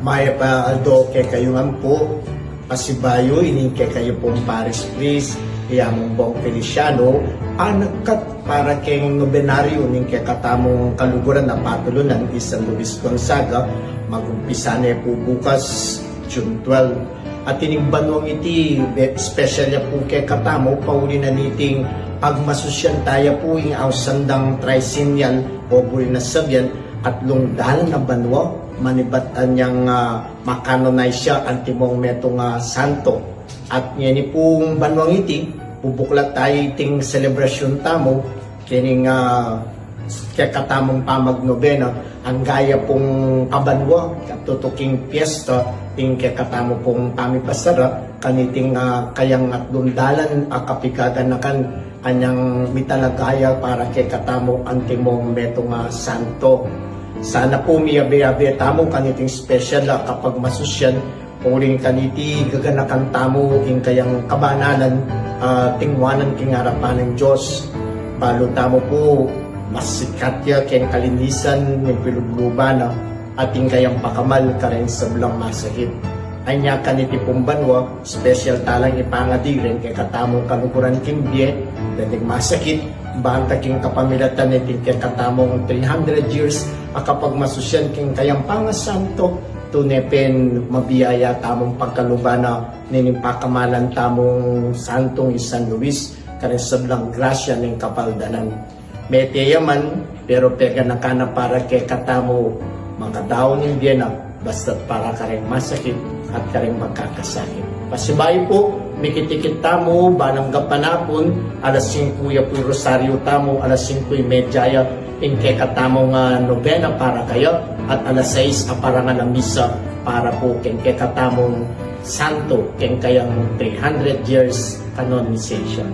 Maya pa aldo kay kayungan po, pasibayo, ining kay kayo pong Paris Priest, iyamong bong Feliciano, anagkat para kay nobenaryo ning kay katamong kaluguran na patulo ng San Luis Gonzaga, magumpisa na po bukas, June 12. At ining banwang iti, special ya po kay katamo, pauli na niting pagmasusyan tayo po yung ausandang tricennial o buri na sabyan at lungdal na banwa manibatan niyang makanonize siya ang timong metong santo. At yan pong banwang iti, bubuklat tayo iting selebrasyon tamo, kining katamong pamagnobena, ang gaya pong kabanwa, katutuking piyesta, ting kakatamo pong pamipasara, kaniting kayang at lundalan kapikaganakan kanyang mitalagaya para kay katamo ang timong metong santo. Sana po miyabe-yabe tamo kaniting special kapag masusyan uling kaniti gaganakan tamo ing kayang kabanalan tingwanan king harapan ng Diyos. Balo tamo po masikat ya ken kalinisan ng piluglubana ating kayang pakamal karen sa belang masahit. Anya kaniti pong banwa, special talang ipangadirin kay katamong kanukuran kimbye, daling masakit, banta king kapamilatan iting kay katamong 300 years, kapag masusyan king kayang pangasanto, tunepen mabiyaya tamong pagkalubana, nining pakamalan tamong santong San Luis, karen sa belang grasya ng kapaldanan. Meteya man, pero pega nakana para kay katamo, mga daon ng Vienna, basta para kareng masakit at kareng magkakasakit. Pasibayo po, mikitikit tamo, banang gapanapon, alas 5 ya po rosaryo tamo, alas 5:30 ya ingke katamong novena para kayo, at alas 6 para nga ng misa para po kengke katamong santo, keng kayang 300 years canonization.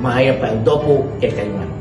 Mahaya pa el dopo kay kayuan.